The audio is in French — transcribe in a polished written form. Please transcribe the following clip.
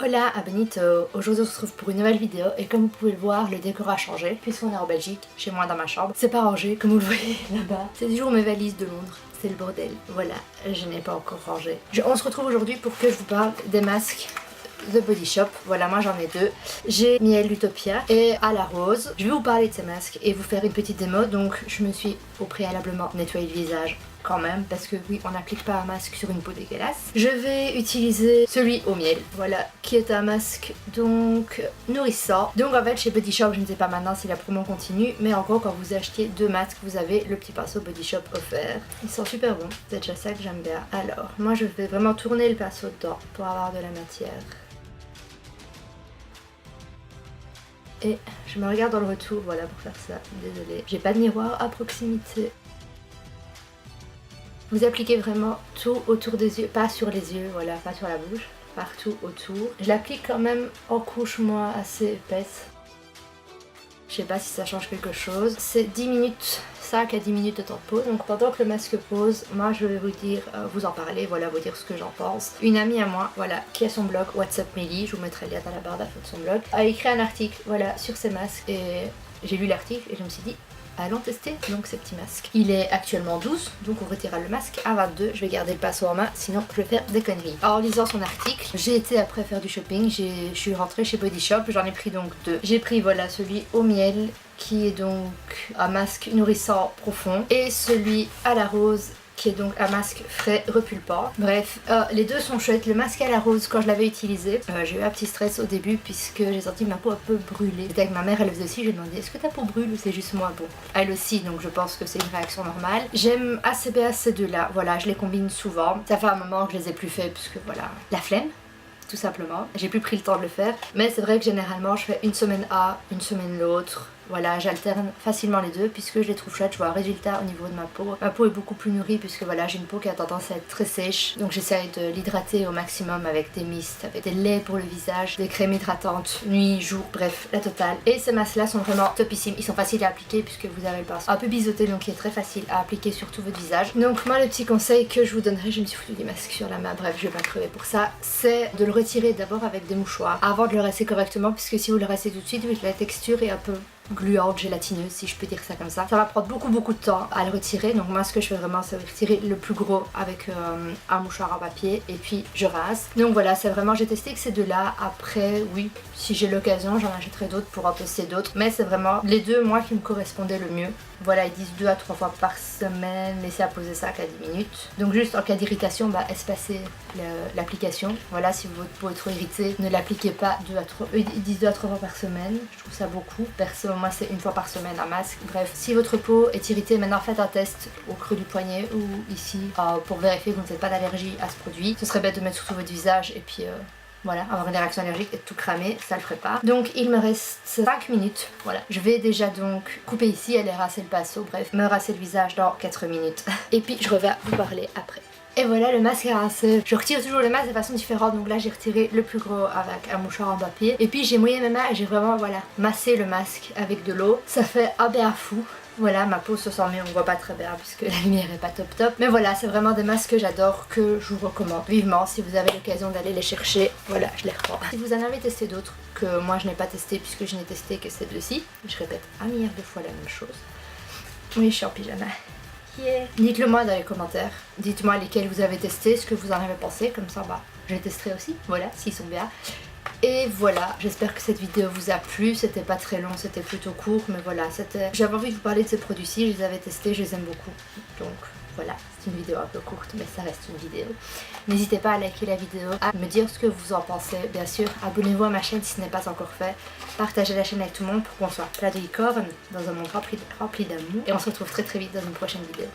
Hola, Benito. Aujourd'hui on se retrouve pour une nouvelle vidéo et comme vous pouvez le voir, le décor a changé puisqu'on est en Belgique, chez moi dans ma chambre. C'est pas rangé comme vous le voyez là-bas. C'est toujours mes valises de Londres. C'est le bordel. Voilà, je n'ai pas encore rangé. On se retrouve aujourd'hui pour que je vous parle des masques The Body Shop. Voilà, moi j'en ai deux. J'ai Miel Utopia et à la rose. Je vais vous parler de ces masques et vous faire une petite démo. Donc je me suis au préalablement nettoyé le visage quand même parce que oui, on n'applique pas un masque sur une peau dégueulasse. Je vais utiliser celui au miel, voilà, qui est un masque donc nourrissant. Donc en fait chez Body Shop, je ne sais pas maintenant si la promo continue, mais en gros quand vous achetez deux masques, vous avez le petit pinceau Body Shop offert. Ils sont super bons, c'est déjà ça que j'aime bien. Alors moi je vais vraiment tourner le pinceau dedans pour avoir de la matière. Et je me regarde dans le retour, voilà, pour faire ça. Désolée, j'ai pas de miroir à proximité. Vous appliquez vraiment tout autour des yeux, pas sur les yeux, voilà, pas sur la bouche, partout autour. Je l'applique quand même en couche, moi, assez épaisse. Je sais pas si ça change quelque chose. C'est 10 minutes, 5 à 10 minutes de temps de pause. Donc pendant que le masque pose, moi je vais vous dire, vous en parler, voilà, vous dire ce que j'en pense. Une amie à moi, voilà, qui a son blog WhatsApp Mélie, je vous mettrai le lien dans la barre d'infos de son blog, a écrit un article, voilà, sur ces masques et j'ai lu l'article et je me suis dit, allons tester donc ces petits masques. Il est actuellement 12, donc on retirera le masque à 22. Je vais garder le pinceau en main, sinon je vais faire des conneries. Alors, en lisant son article, j'ai été après faire du shopping, je suis rentrée chez Body Shop, j'en ai pris donc deux. J'ai pris voilà celui au miel, qui est donc un masque nourrissant profond, et celui à la rose, qui est donc un masque frais repulpant. Bref, les deux sont chouettes. Le masque à la rose, quand je l'avais utilisé, j'ai eu un petit stress au début puisque j'ai senti ma peau un peu brûlée. C'était avec ma mère, elle faisait aussi, j'ai demandé est-ce que ta peau brûle ou c'est juste moi? Bon, elle aussi, donc je pense que c'est une réaction normale. J'aime assez bien ces deux-là, voilà, je les combine souvent. Ça fait un moment que je les ai plus fait puisque voilà, la flemme. Tout simplement, j'ai plus pris le temps de le faire, mais c'est vrai que généralement je fais une semaine A, une semaine l'autre. Voilà, j'alterne facilement les deux puisque je les trouve chouettes. Je vois un résultat au niveau de ma peau. Ma peau est beaucoup plus nourrie puisque voilà, j'ai une peau qui a tendance à être très sèche. Donc j'essaye de l'hydrater au maximum avec des mists, avec des laits pour le visage, des crèmes hydratantes, nuit, jour, bref, la totale. Et ces masques là sont vraiment topissimes. Ils sont faciles à appliquer puisque vous avez le pinceau un peu biseauté, donc il est très facile à appliquer sur tout votre visage. Donc moi le petit conseil que je vous donnerai, je me suis foutu des masques sur la main, bref je vais pas crever pour ça, c'est de le retirer d'abord avec des mouchoirs avant de le rincer correctement puisque si vous le rincez tout de suite, la texture est un peu gluante, gélatineuse si je peux dire ça comme ça. Ça va prendre beaucoup de temps à le retirer, donc moi ce que je fais vraiment c'est retirer le plus gros avec un mouchoir en papier et puis je rince. Donc voilà, c'est vraiment, j'ai testé que ces deux là. Après oui, si j'ai l'occasion j'en achèterai d'autres pour en tester d'autres, mais c'est vraiment les deux moi qui me correspondaient le mieux. Voilà, ils disent 2 à 3 fois par semaine, laissez à poser ça qu'à 10 minutes. Donc juste en cas d'irritation, bah espacez l'application. Voilà, si votre peau est trop irritée, ne l'appliquez pas 2 à 3, ils disent 2 à 3 fois par semaine. Je trouve ça beaucoup. Perso, moi c'est une fois par semaine un masque. Bref, si votre peau est irritée, maintenant faites un test au creux du poignet ou ici pour vérifier que vous n'avez pas d'allergie à ce produit. Ce serait bête de mettre sur tout votre visage et puis voilà, avoir une réaction allergique et tout cramer, ça le ferait pas. Donc il me reste 5 minutes, voilà. Je vais déjà donc couper ici, aller rincer le pinceau, bref, me rincer le visage dans 4 minutes. Et puis je reviens vous parler après. Et voilà le masque est rincé. Je retire toujours le masque de façon différente, donc là j'ai retiré le plus gros avec un mouchoir en papier. Et puis j'ai mouillé mes mains et j'ai vraiment voilà massé le masque avec de l'eau. Ça fait un bien fou. Voilà, ma peau se sent mieux, on voit pas très bien puisque la lumière est pas top. Mais voilà, c'est vraiment des masques que j'adore, que je vous recommande vivement si vous avez l'occasion d'aller les chercher. Voilà, je les reprends. Si vous en avez testé d'autres que moi je n'ai pas testé puisque je n'ai testé que ces deux-ci, je répète un milliard de fois la même chose. Oui, je suis en pyjama. Yeah. Dites-le moi dans les commentaires. Dites-moi lesquels vous avez testé, ce que vous en avez pensé, comme ça bah je les testerai aussi. Voilà, s'ils sont bien. Et voilà, j'espère que cette vidéo vous a plu, c'était pas très long, c'était plutôt court, mais voilà, j'avais envie de vous parler de ces produits-ci, je les avais testés, je les aime beaucoup, donc voilà, c'est une vidéo un peu courte, mais ça reste une vidéo. N'hésitez pas à liker la vidéo, à me dire ce que vous en pensez, bien sûr, abonnez-vous à ma chaîne si ce n'est pas encore fait, partagez la chaîne avec tout le monde pour qu'on soit plein de licornes, dans un monde rempli d'amour, et on se retrouve très vite dans une prochaine vidéo.